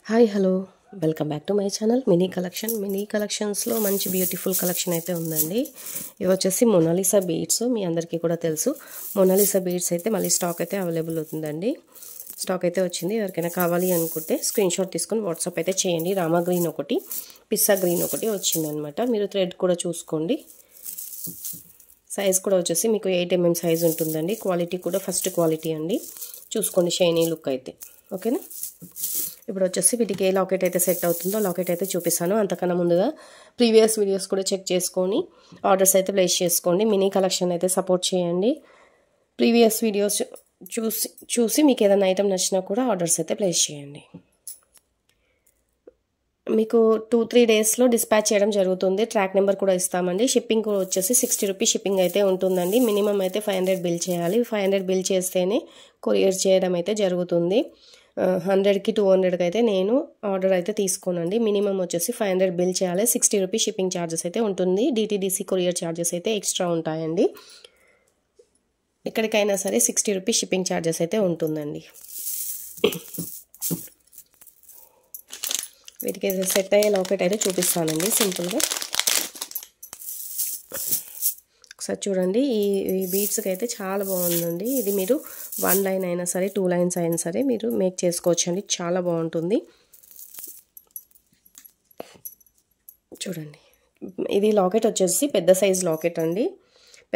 Hi hello welcome back to my channel mini కలెక్షన్స్లో మంచి beautiful collection అయితే ఉందండి. ఇవి వచ్చేసి మొనాలిసా బీడ్స్. మీ అందరికీ కూడా తెలుసు మొనాలిసా బీడ్స్ అయితే మళ్ళీ స్టాక్ అయితే అవైలబుల్ అవుతుందండి. స్టాక్ అయితే వచ్చింది. ఎవరికైనా కావాలి అనుకుంటే స్క్రీన్ షాట్ తీసుకొని వాట్సాప్ అయితే చేయండి. రామా గ్రీన్ ఒకటి, పిస్సా గ్రీన్ ఒకటి వచ్చిందనమాట. మీరు థ్రెడ్ కూడా చూసుకోండి. సైజ్ కూడా వచ్చేసి మీకు 8 mm సైజ్ ఉంటుందండి. క్వాలిటీ కూడా ఫస్ట్ క్వాలిటీ అండి. చూసుకోండి షైనీ లుక్ అయితే. ఓకేనా. ఇప్పుడు వచ్చేసి వీటికి ఏ లాకెట్ అయితే సెట్ అవుతుందో లాకెట్ అయితే చూపిస్తాను. అంతకన్నా ముందుగా ప్రీవియస్ వీడియోస్ కూడా చెక్ చేసుకొని ఆర్డర్స్ అయితే ప్లేస్ చేసుకోండి. మినీ కలెక్షన్ అయితే సపోర్ట్ చేయండి. ప్రీవియస్ వీడియోస్ చూసి మీకు ఏదైనా ఐటమ్ నచ్చినా కూడా ఆర్డర్స్ అయితే ప్లేస్ చేయండి. మీకు 2-3 డేస్లో డిస్పాచ్ చేయడం జరుగుతుంది. ట్రాక్ నెంబర్ కూడా ఇస్తామండి. షిప్పింగ్ కూడా వచ్చేసి 60 రూపీస్ షిప్పింగ్ అయితే ఉంటుందండి. మినిమం అయితే 500 బిల్ చేయాలి. 500 బిల్ చేస్తేనే కొరియర్ చేయడం అయితే జరుగుతుంది. 100కి 200కి అయితే నేను ఆర్డర్ అయితే తీసుకోనండి. మినిమం వచ్చేసి 500 బిల్ చేయాలి. 60 రూపీస్ షిప్పింగ్ ఛార్జెస్ అయితే ఉంటుంది. డిటీడీసీ కొరియర్ ఛార్జెస్ అయితే ఎక్స్ట్రా ఉంటాయండి. ఎక్కడికైనా సరే 60 రూపీస్ షిప్పింగ్ ఛార్జెస్ అయితే ఉంటుందండి. వీటికి సెట్ అయ్యే లాకెట్ అయితే చూపిస్తానండి సింపుల్గా. ఒకసారి చూడండి. ఈ బీడ్స్కి అయితే చాలా బాగుందండి. ఇది మీరు 1 లైన్ అయినా సరే 2 లైన్స్ అయినా సరే మీరు మేక్ చేసుకోవచ్చు అండి. చాలా బాగుంటుంది. చూడండి. ఇది లాకెట్ వచ్చేసి పెద్ద సైజ్ లాకెట్ అండి.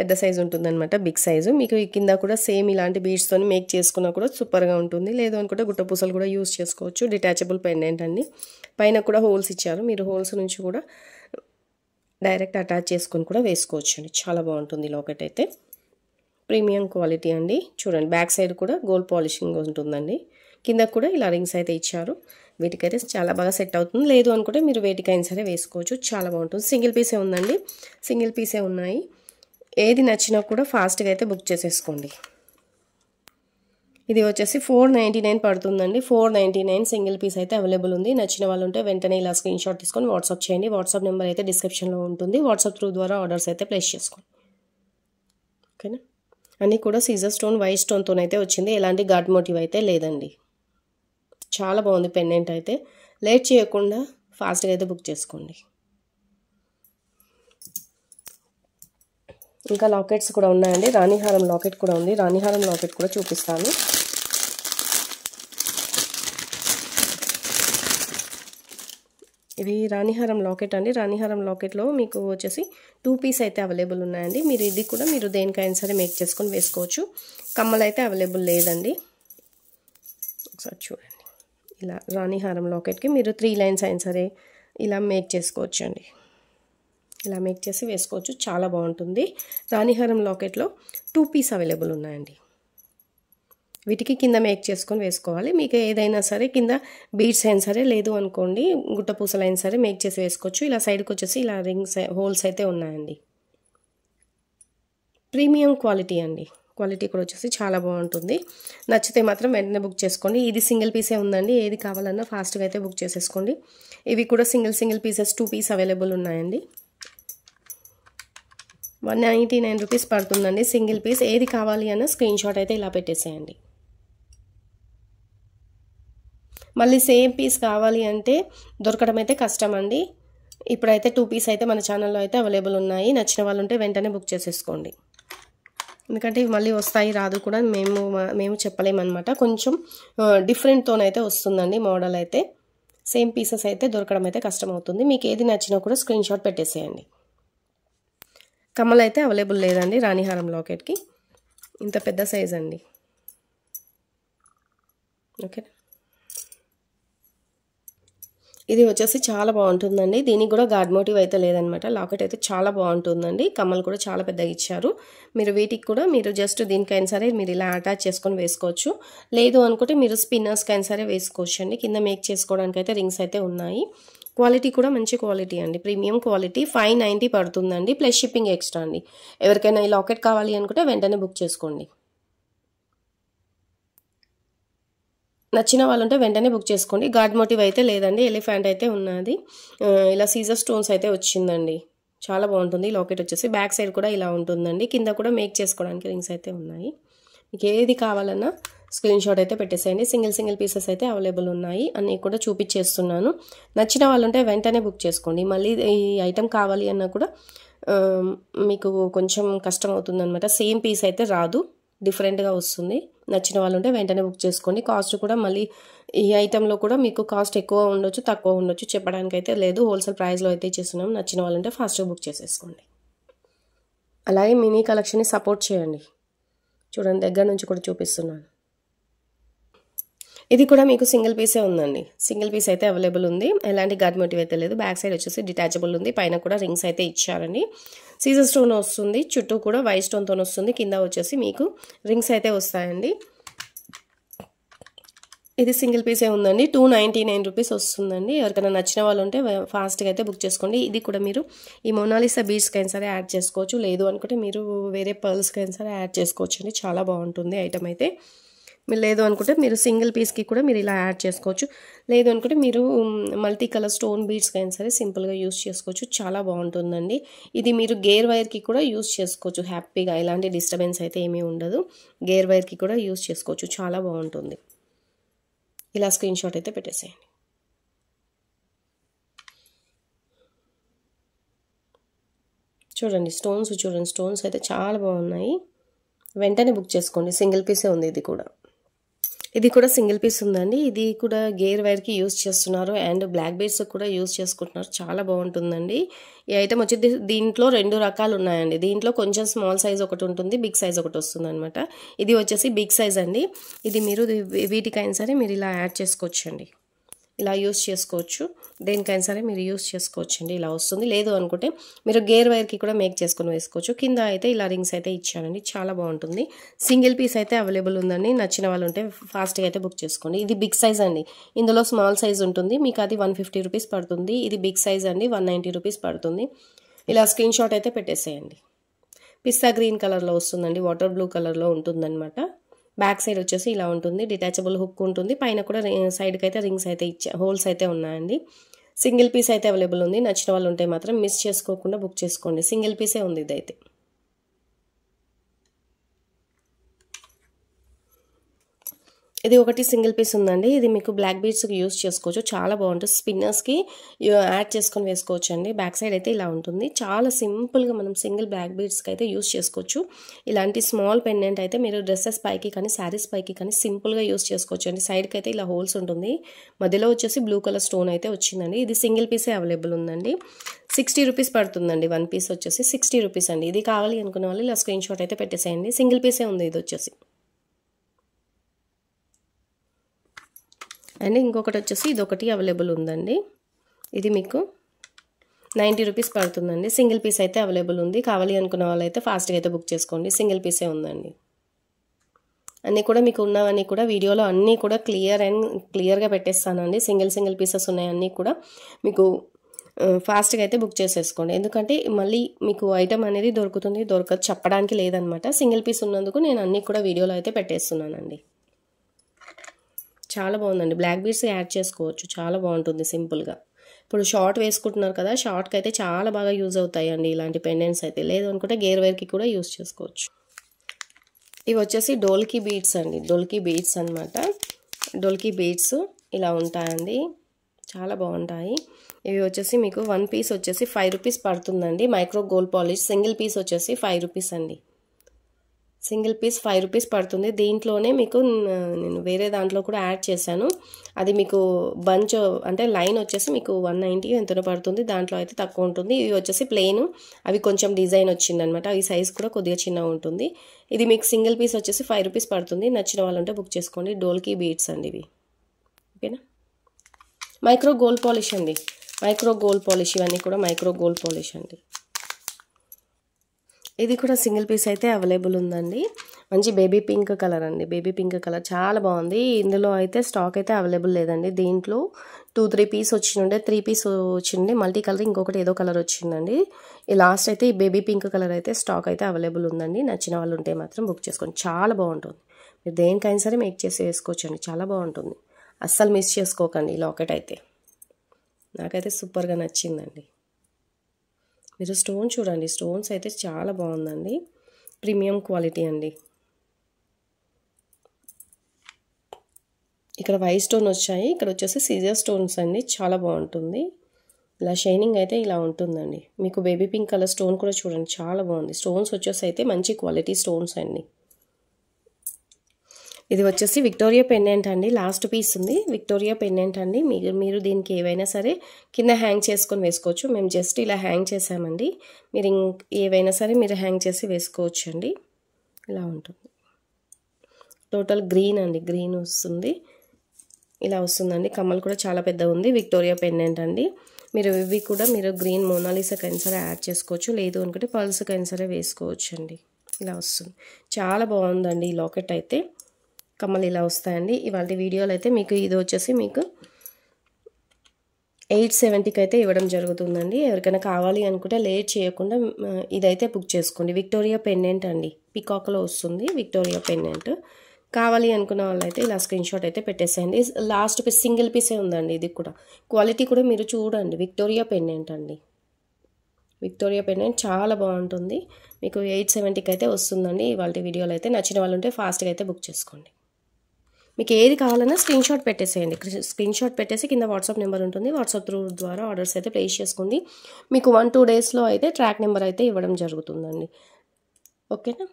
పెద్ద సైజు ఉంటుందన్నమాట. Big size. మీకు కింద కూడా సేమ్ ఇలాంటి బీడ్స్తో మేక్ చేసుకున్నా కూడా సూపర్గా ఉంటుంది. లేదు అనుకుంటే గుట్టపూసలు కూడా యూజ్ చేసుకోవచ్చు. డిటాచబుల్ పెండెంట్ అండి. పైన కూడా హోల్స్ ఇచ్చారు. మీరు హోల్స్ నుంచి కూడా డైరెక్ట్ అటాచ్ చేసుకొని కూడా వేసుకోవచ్చు అండి. చాలా బాగుంటుంది లాకెట్ అయితే. ప్రీమియం క్వాలిటీ అండి. చూడండి బ్యాక్ సైడ్ కూడా గోల్డ్ పాలిషింగ్ ఉంటుందండి. కింద కూడా ఇలా రింగ్స్ అయితే ఇచ్చారు. వీటికైతే చాలా బాగా సెట్ అవుతుంది. లేదు అనుకుంటే మీరు వేటికైనా సరే వేసుకోవచ్చు. చాలా బాగుంటుంది. సింగిల్ పీసే ఉందండి. సింగిల్ పీసే ఉన్నాయి. ఏది నచ్చినా కూడా ఫాస్ట్గా అయితే బుక్ చేసేసుకోండి. ఇది వచ్చేసి 499 పడుతుందండి. 499 సింగిల్ పీస్ అయితే అవైలబుల్ ఉంది. నచ్చిన వాళ్ళు ఉంటే వెంటనే ఇలా స్క్రీన్ షాట్ తీసుకొని వాట్సాప్ చేయండి. వాట్సాప్ నెంబర్ అయితే డిస్క్రిప్షన్లో ఉంటుంది. వాట్సాప్ త్రూ ద్వారా ఆర్డర్స్ అయితే ప్లేస్ చేసుకోండి. ఓకేనా. అన్నీ కూడా సీజర్ స్టోన్, వైట్ స్టోన్తోనైతే వచ్చింది. ఎలాంటి గాడ్ మోటివ్ అయితే లేదండి. చాలా బాగుంది పెండెంట్ అయితే. లేట్ చేయకుండా ఫాస్ట్గా అయితే బుక్ చేసుకోండి. ఇంకా లాకెట్స్ కూడా ఉన్నాయండి. రాణిహారం లాకెట్ కూడా ఉంది. రాణిహారం లాకెట్ కూడా చూపిస్తాను. ఇది రాణిహారం లాకెట్ అండి. రాణిహారం లాకెట్లో మీకు వచ్చేసి 2 పీస్ అయితే అవైలబుల్ ఉన్నాయండి. మీరు ఇది కూడా మీరు దేనికైనా సరే మేక్ చేసుకొని వేసుకోవచ్చు. కమ్మలు అయితే అవైలబుల్ లేదండి. ఒకసారి చూడండి. ఇలా రాణిహారం లాకెట్కి మీరు 3 లైన్స్ అయినా సరే ఇలా మేక్ చేసుకోవచ్చు అండి. ఇలా మేక్ చేసి వేసుకోవచ్చు. చాలా బాగుంటుంది. రాణిహారం లాకెట్లో 2 పీస్ అవైలబుల్ ఉన్నాయండి. వీటికి కింద మేక్ చేసుకొని వేసుకోవాలి. మీకు ఏదైనా సరే కింద బీడ్స్ అయినా సరే, లేదు అనుకోండి గుట్టపూసలు అయినా సరే మేక్ చేసి వేసుకోవచ్చు. ఇలా సైడ్కి వచ్చేసి ఇలా రింగ్స్ హోల్స్ అయితే ఉన్నాయండి. ప్రీమియం క్వాలిటీ అండి. క్వాలిటీ కూడా వచ్చేసి చాలా బాగుంటుంది. నచ్చితే మాత్రం వెంటనే బుక్ చేసుకోండి. ఇది సింగిల్ పీసే ఉందండి. ఏది కావాలన్నా ఫాస్ట్గా అయితే బుక్ చేసేసుకోండి. ఇవి కూడా సింగిల్ పీసెస్ 2 పీస్ అవైలబుల్ ఉన్నాయండి. 199 రూపీస్ పడుతుందండి సింగిల్ పీస్. ఏది కావాలి అన్న స్క్రీన్ షాట్ అయితే ఇలా పెట్టేసేయండి. మళ్ళీ సేమ్ పీస్ కావాలి అంటే దొరకడం అయితే కష్టం అండి. ఇప్పుడైతే 2 పీస్ అయితే మన ఛానల్లో అయితే అవైలబుల్ ఉన్నాయి. నచ్చిన వాళ్ళు ఉంటే వెంటనే బుక్ చేసేసుకోండి. ఎందుకంటే మళ్ళీ వస్తాయి రాదు కూడా మేము చెప్పలేమన్నమాట. కొంచెం డిఫరెంట్తోనైతే వస్తుందండి మోడల్ అయితే. సేమ్ పీసెస్ అయితే దొరకడం అయితే కష్టం అవుతుంది. మీకు ఏది నచ్చినా కూడా స్క్రీన్ షాట్ పెట్టేసేయండి. కమ్మలు అయితే అవైలబుల్ లేదండి రాణిహారం లాకెట్కి. ఇంత పెద్ద సైజ్ అండి. ఓకే. ఇది వచ్చేసి చాలా బాగుంటుందండి. దీనికి కూడా గాడ్ మోటివ్ అయితే లేదనమాట. లాకెట్ అయితే చాలా బాగుంటుందండి. కమ్మలు కూడా చాలా పెద్దగా ఇచ్చారు. మీరు వీటికి కూడా మీరు జస్ట్ దీనికైనా సరే మీరు ఇలా అటాచ్ చేసుకొని వేసుకోవచ్చు. లేదు అనుకుంటే మీరు స్పిన్నర్స్కైనా సరే వేసుకోవచ్చు అండి. కింద మేక్ చేసుకోవడానికి అయితే రింగ్స్ అయితే ఉన్నాయి. క్వాలిటీ కూడా మంచి క్వాలిటీ అండి. Premium quality. 590 పడుతుందండి. ప్లస్ షిప్పింగ్ ఎక్స్ట్రా అండి. ఎవరికైనా ఈ లాకెట్ కావాలి అనుకుంటే వెంటనే బుక్ చేసుకోండి. నచ్చిన వాళ్ళు ఉంటే వెంటనే బుక్ చేసుకోండి. గాడ్ మోటివ్ అయితే లేదండి. ఎలిఫెంట్ అయితే ఉన్నది. ఇలా సీజర్ స్టోన్స్ అయితే వచ్చిందండి. చాలా బాగుంటుంది. లాకెట్ వచ్చేసి బ్యాక్ సైడ్ కూడా ఇలా ఉంటుందండి. కింద కూడా మేక్ చేసుకోవడానికి రింగ్స్ అయితే ఉన్నాయి. మీకు ఏది కావాలన్నా స్క్రీన్ షాట్ అయితే పెట్టేసేయండి. సింగిల్ పీసెస్ అయితే అవైలబుల్ ఉన్నాయి. అన్నీ కూడా చూపించేస్తున్నాను. నచ్చిన వాళ్ళు ఉంటే వెంటనే బుక్ చేసుకోండి. మళ్ళీ ఈ ఐటెం కావాలి అన్నా కూడా మీకు కొంచెం కష్టం అవుతుందన్నమాట. సేమ్ పీస్ అయితే రాదు, డిఫరెంట్గా వస్తుంది. నచ్చిన వాళ్ళు ఉంటే వెంటనే బుక్ చేసుకోండి. కాస్ట్ కూడా మళ్ళీ ఈ ఐటెంలో కూడా మీకు కాస్ట్ ఎక్కువ ఉండొచ్చు, తక్కువ ఉండొచ్చు, చెప్పడానికి అయితే లేదు. హోల్సేల్ ప్రైస్లో అయితే ఇచ్చేస్తున్నాం. నచ్చిన వాళ్ళు ఉంటే ఫాస్ట్గా బుక్ చేసేసుకోండి. అలాగే మినీ కలెక్షన్ని సపోర్ట్ చేయండి. చూడండి, దగ్గర నుంచి కూడా చూపిస్తున్నాను. ఇది కూడా మీకు సింగిల్ పీసే ఉందండి. సింగిల్ పీస్ అయితే అవైలబుల్ ఉంది. ఎలాంటి గాడ్ మోటివ్ అయితే లేదు. బ్యాక్ సైడ్ వచ్చేసి డిటాచబుల్ ఉంది. పైన కూడా రింగ్స్ అయితే ఇచ్చారండి. సీజర్ స్టోన్ వస్తుంది, చుట్టూ కూడా వైట్ స్టోన్తో వస్తుంది. కింద వచ్చేసి మీకు రింగ్స్ అయితే వస్తాయండి. ఇది సింగిల్ పీసే ఉందండి. 299 రూపీస్ వస్తుందండి. ఎవరికైనా నచ్చిన వాళ్ళు ఉంటే ఫాస్ట్గా అయితే బుక్ చేసుకోండి. ఇది కూడా మీరు ఈ మొనాలిసా బీడ్స్కి అయినా సరే యాడ్ చేసుకోవచ్చు, లేదు అనుకుంటే మీరు వేరే పర్ల్స్కి అయినా సరే యాడ్ చేసుకోవచ్చు అండి. చాలా బాగుంటుంది ఐటమ్ అయితే. మీరు లేదు అనుకుంటే మీరు సింగిల్ పీస్కి కూడా మీరు ఇలా యాడ్ చేసుకోవచ్చు. లేదు అనుకుంటే మీరు మల్టీ కలర్ స్టోన్ బీడ్స్కి అయినా సరే సింపుల్గా యూస్ చేసుకోవచ్చు. చాలా బాగుంటుందండి. ఇది మీరు గేర్ వైర్కి కూడా యూస్ చేసుకోవచ్చు హ్యాపీగా. ఎలాంటి డిస్టర్బెన్స్ అయితే ఏమీ ఉండదు. గేర్ వైర్కి కూడా యూస్ చేసుకోవచ్చు. చాలా బాగుంటుంది. ఇలా స్క్రీన్ షాట్ అయితే పెట్టేసేయండి. చూడండి స్టోన్స్ అయితే చాలా బాగున్నాయి. వెంటనే బుక్ చేసుకోండి. సింగిల్ పీసే ఉంది. ఇది కూడా సింగిల్ పీస్ ఉందండి. ఇది కూడా గేర్ వైర్కి యూస్ చేస్తున్నారు అండ్ బ్లాక్ బీడ్స్ కూడా యూస్ చేసుకుంటున్నారు. చాలా బాగుంటుందండి. ఈ ఐటమ్ వచ్చి దీంట్లో 2 రకాలు ఉన్నాయండి. దీంట్లో కొంచెం స్మాల్ సైజ్ ఒకటి ఉంటుంది, బిగ్ సైజ్ ఒకటి వస్తుంది అనమాట. ఇది వచ్చేసి బిగ్ సైజ్ అండి. ఇది మీరు వీటికైనా సరే మీరు ఇలా యాడ్ చేసుకోవచ్చండి. ఇలా యూస్ చేసుకోవచ్చు. దేనికైనా సరే మీరు యూస్ చేసుకోవచ్చు అండి. ఇలా వస్తుంది. లేదు అనుకుంటే మీరు గేర్ వైర్కి కూడా మేక్ చేసుకొని వేసుకోవచ్చు. కింద అయితే ఇలా రింగ్స్ అయితే ఇచ్చానండి. చాలా బాగుంటుంది. సింగిల్ పీస్ అయితే అవైలబుల్ ఉందండి. నచ్చిన వాళ్ళు ఉంటే ఫాస్ట్గా అయితే బుక్ చేసుకోండి. ఇది బిగ్ సైజ్ అండి. ఇందులో స్మాల్ సైజ్ ఉంటుంది. మీకు అది 150 రూపీస్ పడుతుంది. ఇది బిగ్ సైజ్ అండి, 190 రూపీస్ పడుతుంది. ఇలా స్క్రీన్ షాట్ అయితే పెట్టేసేయండి. పిస్తా గ్రీన్ కలర్లో వస్తుందండి. వాటర్ బ్లూ కలర్లో ఉంటుందన్నమాట. బ్యాక్ సైడ్ వచ్చేసి ఇలా ఉంటుంది. డిటాచబుల్ హుక్ ఉంటుంది. పైన కూడా సైడ్కి అయితే రింగ్స్ అయితే హోల్స్ అయితే ఉన్నాయండి. సింగిల్ పీస్ అయితే అవైలబుల్ ఉంది. నచ్చిన వాళ్ళు ఉంటే మాత్రం మిస్ చేసుకోకుండా బుక్ చేసుకోండి. సింగిల్ పీసే ఉంది ఇదైతే. ఇది ఒకటి సింగిల్ పీస్ ఉందండి. ఇది మీకు బ్లాక్ బీడ్స్కి యూస్ చేసుకోవచ్చు. చాలా బాగుంటుంది. స్పిన్నర్స్కి యాడ్ చేసుకొని వేసుకోవచ్చు అండి. బ్యాక్ సైడ్ అయితే ఇలా ఉంటుంది. చాలా సింపుల్గా మనం సింగిల్ బ్లాక్ బీడ్స్కి అయితే యూస్ చేసుకోవచ్చు. ఇలాంటి స్మాల్ పెండెంట్ అయితే మీరు డ్రెస్సెస్ పైకి కానీ శారీస్ పైకి కానీ సింపుల్గా యూస్ చేసుకోవచ్చు అండి. సైడ్కి అయితే ఇలా హోల్స్ ఉంటుంది. మధ్యలో వచ్చేసి బ్లూ కలర్ స్టోన్ అయితే వచ్చిందండి. ఇది సింగిల్ పీసే అవైలబుల్ ఉందండి. 60 రూపీస్ పడుతుందండి. 1 పీస్ వచ్చేసి 60 రూపీస్ అండి. ఇది కావాలి అనుకునే వాళ్ళు ఇలా స్క్రీన్ షాట్ అయితే పెట్టేసేయండి. సింగిల్ పీసే ఉంది ఇది వచ్చేసి. అండ్ ఇంకొకటి వచ్చేసి ఇదొకటి అవైలబుల్ ఉందండి. ఇది మీకు 90 రూపీస్ పడుతుందండి. సింగిల్ పీస్ అయితే అవైలబుల్ ఉంది. కావాలి అనుకున్న వాళ్ళైతే ఫాస్ట్గా అయితే బుక్ చేసుకోండి. సింగిల్ పీసే ఉందండి. అన్నీ కూడా మీకు ఉన్నవన్నీ కూడా వీడియోలో అన్నీ కూడా క్లియర్గా పెట్టేస్తానండి. సింగిల్ పీసెస్ ఉన్నాయి అన్నీ కూడా. మీకు ఫాస్ట్గా అయితే బుక్ చేసేసుకోండి. ఎందుకంటే మళ్ళీ మీకు ఐటమ్ అనేది దొరకదు చెప్పడానికి లేదనమాట. సింగిల్ పీస్ ఉన్నందుకు నేను అన్నీ కూడా వీడియోలో అయితే పెట్టేస్తున్నానండి. చాలా బాగుందండి. బ్లాక్ బీడ్స్ యాడ్ చేసుకోవచ్చు. చాలా బాగుంటుంది సింపుల్గా. ఇప్పుడు షార్ట్ వేసుకుంటున్నారు కదా, షార్ట్కి అయితే చాలా బాగా యూజ్ అవుతాయండి ఇలాంటి పెండెంట్స్ అయితే. లేదు అనుకుంటే గేర్ వైర్కి కూడా యూజ్ చేసుకోవచ్చు. ఇవి వచ్చేసి డోల్కీ బీడ్స్ అండి. డోల్కీ బీడ్స్ అనమాట. డోల్కీ బీడ్స్ ఇలా ఉంటాయండి. చాలా బాగుంటాయి. ఇవి వచ్చేసి మీకు 1 పీస్ వచ్చేసి 5 రూపీస్ పడుతుందండి. Micro gold polish. Single piece వచ్చేసి 5 రూపీస్ అండి. సింగిల్ పీస్ 5 రూపీస్ పడుతుంది. దీంట్లోనే మీకు నేను వేరే దాంట్లో కూడా యాడ్ చేశాను. అది మీకు బంచ్ అంటే లైన్ వచ్చేసి మీకు 190 ఎంతనో పడుతుంది. దాంట్లో అయితే తక్కువ ఉంటుంది. ఇవి వచ్చేసి ప్లెయిన్, అవి కొంచెం డిజైన్ వచ్చిందనమాట. ఈ సైజ్ కూడా కొద్దిగా చిన్నగా ఉంటుంది. ఇది మీకు సింగిల్ పీస్ వచ్చేసి 5 రూపీస్ పడుతుంది. నచ్చిన వాళ్ళంటే బుక్ చేసుకోండి. డోల్కీ బీడ్స్ అండి ఇవి. ఓకేనా. మైక్రో గోల్డ్ పాలిష్ అండి. Micro gold polish. ఇవన్నీ కూడా మైక్రో గోల్డ్ పాలిష్ అండి. ఇది కూడా సింగిల్ పీస్ అయితే అవైలబుల్ ఉందండి. మంచి బేబీ పింక్ కలర్ అండి. బేబీ పింక్ కలర్ చాలా బాగుంది. ఇందులో అయితే స్టాక్ అయితే అవైలబుల్ లేదండి. దీంట్లో 2-3 పీస్ వచ్చిండే, 3 పీస్ వచ్చిండే, మల్టీ కలర్ ఇంకొకటి ఏదో కలర్ వచ్చిందండి. ఈ లాస్ట్ అయితే ఈ బేబీ పింక్ కలర్ అయితే స్టాక్ అయితే అవైలబుల్ ఉందండి. నచ్చిన వాళ్ళు ఉంటే మాత్రం బుక్ చేసుకోండి. చాలా బాగుంటుంది. మీరు దేనికైనా సరే మేక్ చేసి వేసుకోవచ్చండి. చాలా బాగుంటుంది. అస్సలు మిస్ చేసుకోకండి. ఈ లాకెట్ అయితే నాకైతే సూపర్గా నచ్చిందండి. మీరు స్టోన్ చూడండి. స్టోన్స్ అయితే చాలా బాగుందండి. ప్రీమియం క్వాలిటీ అండి. ఇక్కడ వైట్ స్టోన్ వచ్చాయి, ఇక్కడ వచ్చేసి సీజర్ స్టోన్స్ అండి. చాలా బాగుంటుంది. ఇలా షైనింగ్ అయితే ఇలా ఉంటుందండి. మీకు బేబీ పింక్ కలర్ స్టోన్ కూడా చూడండి, చాలా బాగుంది. స్టోన్స్ వచ్చేసి అయితే మంచి క్వాలిటీ స్టోన్స్ అండి. ఇది వచ్చేసి విక్టోరియా పెండెంట్ అండి. లాస్ట్ పీస్ ఉంది, విక్టోరియా పెండెంట్ అండి. మీరు దీనికి ఏవైనా సరే కింద హ్యాంగ్ చేసుకొని వేసుకోవచ్చు. మేము జస్ట్ ఇలా హ్యాంగ్ చేసామండి. మీరు ఏవైనా సరే మీరు హ్యాంగ్ చేసి వేసుకోవచ్చు అండి. ఇలా ఉంటుంది. టోటల్ గ్రీన్ అండి, గ్రీన్ వస్తుంది. ఇలా వస్తుందండి. కమ్మలు కూడా చాలా పెద్దగా ఉంది. విక్టోరియా పెండెంట్ అండి. మీరు ఇవి కూడా మీరు గ్రీన్ మోనాలిసాకైనా సరే యాడ్ చేసుకోవచ్చు, లేదు అనుకుంటే పర్ల్స్కైనా సరే వేసుకోవచ్చు అండి. ఇలా వస్తుంది. చాలా బాగుందండి ఈ లాకెట్ అయితే. కమ్మలు ఇలా వస్తాయండి. ఇవాళ వీడియోలో అయితే మీకు ఇది వచ్చేసి మీకు 870కి అయితే ఇవ్వడం జరుగుతుందండి. ఎవరికైనా కావాలి అనుకుంటే లేట్ చేయకుండా ఇదైతే బుక్ చేసుకోండి. విక్టోరియా పెండెంట్ అండి, పికాక్లో వస్తుంది విక్టోరియా పెండెంట్. కావాలి అనుకున్న వాళ్ళైతే ఇలా స్క్రీన్ షాట్ అయితే పెట్టేసేయండి. లాస్ట్ పీస్ సింగిల్ పీసే ఉందండి. ఇది కూడా క్వాలిటీ కూడా మీరు చూడండి. విక్టోరియా పెండెంట్ అండి, విక్టోరియా పెండెంట్ చాలా బాగుంటుంది. మీకు 870కి అయితే వస్తుందండి. ఇవాళ వీడియోలో అయితే నచ్చిన వాళ్ళు ఉంటే ఫాస్ట్గా అయితే బుక్ చేసుకోండి. మీకు ఏది కావాలన్నా స్క్రీన్ షాట్ పెట్టేసేయండి. స్క్రీన్ షాట్ పెట్టేసి కింద వాట్సాప్ నెంబర్ ఉంటుంది, వాట్సాప్ త్రూ ద్వారా ఆర్డర్స్ అయితే ప్లేస్ చేసుకోండి. మీకు 1-2 డేస్లో అయితే ట్రాక్ నెంబర్ అయితే ఇవ్వడం జరుగుతుందండి. ఓకేనా?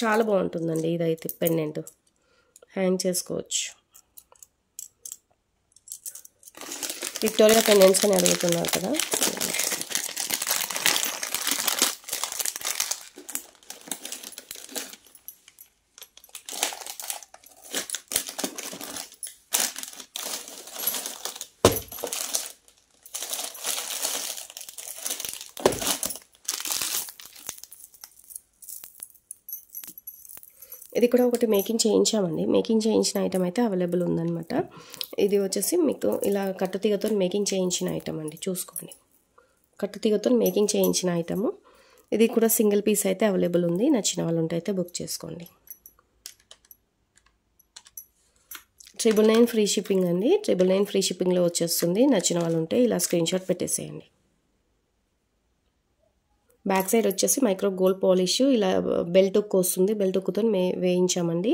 చాలా బాగుంటుందండి ఇదైతే. పెండెంట్ హ్యాంగ్ చేసుకోవచ్చు. విక్టోరియా పెండెంట్స్ అని అడుగుతున్నారు కదా. ఇది కూడా ఒకటి మేకింగ్ చేయించామండి. మేకింగ్ చేయించిన ఐటమ్ అయితే అవైలబుల్ ఉందన్నమాట. ఇది వచ్చేసి మీకు ఇలా కట్టుతీగతో మేకింగ్ చేయించిన ఐటమ్ అండి. చూసుకోండి, కట్టుతీగతో మేకింగ్ చేయించిన ఐటము. ఇది కూడా సింగిల్ పీస్ అయితే అవైలబుల్ ఉంది. నచ్చిన వాళ్ళు ఉంటే అయితే బుక్ చేసుకోండి. 999 ఫ్రీ షిప్పింగ్ అండి. 999 ఫ్రీ షిప్పింగ్లో వచ్చేస్తుంది. నచ్చిన వాళ్ళు ఉంటే ఇలా స్క్రీన్ షాట్ పెట్టేసేయండి. బ్యాక్ సైడ్ వచ్చేసి మైక్రో గోల్డ్ పాలిష్ ఇలా బెల్ట్ హుక్ వస్తుంది. బెల్ట్ హుక్తో వేయించామండి.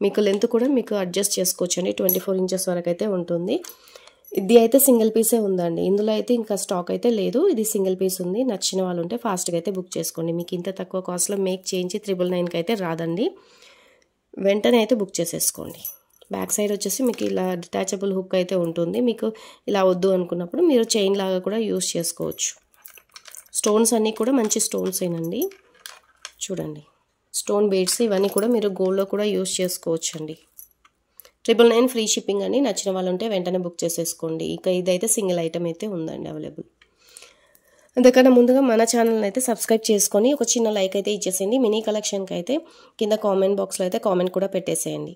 మీకు లెంత్ కూడా మీకు అడ్జస్ట్ చేసుకోవచ్చు అండి. 24 ఇంచెస్ వరకు అయితే ఉంటుంది. ఇది అయితే సింగిల్ పీసే ఉందండి. ఇందులో అయితే ఇంకా స్టాక్ అయితే లేదు. ఇది సింగిల్ పీస్ ఉంది. నచ్చిన వాళ్ళు ఉంటే ఫాస్ట్గా అయితే బుక్ చేసుకోండి. మీకు ఇంత తక్కువ కాస్ట్లో మేక్ చేయించి 999కి అయితే రాదండి. వెంటనే అయితే బుక్ చేసేసుకోండి. బ్యాక్ సైడ్ వచ్చేసి మీకు ఇలా డిటాచబుల్ హుక్ అయితే ఉంటుంది. మీకు ఇలా వద్దు అనుకున్నప్పుడు మీరు చైన్ లాగా కూడా యూస్ చేసుకోవచ్చు. స్టోన్స్ అన్నీ కూడా మంచి స్టోన్స్ ఏనండి. చూడండి, స్టోన్ బీడ్స్ ఇవన్నీ కూడా మీరు గోల్డ్లో కూడా యూస్ చేసుకోవచ్చు అండి. 999 ఫ్రీ షిప్పింగ్ అండి. నచ్చిన వాళ్ళు ఉంటే వెంటనే బుక్ చేసేసుకోండి. ఇక ఇదైతే సింగిల్ ఐటమ్ అయితే ఉందండి అవైలబుల్. అందుకన్నా ముందుగా మన ఛానల్ని అయితే సబ్స్క్రైబ్ చేసుకొని ఒక చిన్న లైక్ అయితే ఇచ్చేసేయండి. మినీ కలెక్షన్కి అయితే కింద కామెంట్ బాక్స్లో అయితే కామెంట్ కూడా పెట్టేసేయండి.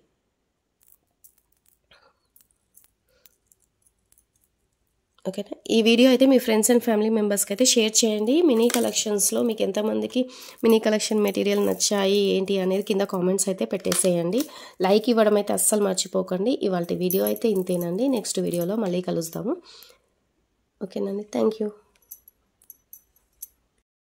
ఓకేనా? ఈ వీడియో అయితే మీ ఫ్రెండ్స్ అండ్ ఫ్యామిలీ మెంబర్స్కి అయితే షేర్ చేయండి. మినీ కలెక్షన్స్లో మీకు ఎంతమందికి మినీ కలెక్షన్ మెటీరియల్ నచ్చాయి ఏంటి అనేది కింద కామెంట్స్ అయితే పెట్టేసేయండి. లైక్ ఇవ్వడం అయితే అస్సలు మర్చిపోకండి. ఇవాళ వీడియో అయితే ఇంతేనండి. నెక్స్ట్ వీడియోలో మళ్ళీ కలుద్దాము. ఓకేనండి, థ్యాంక్ యూ.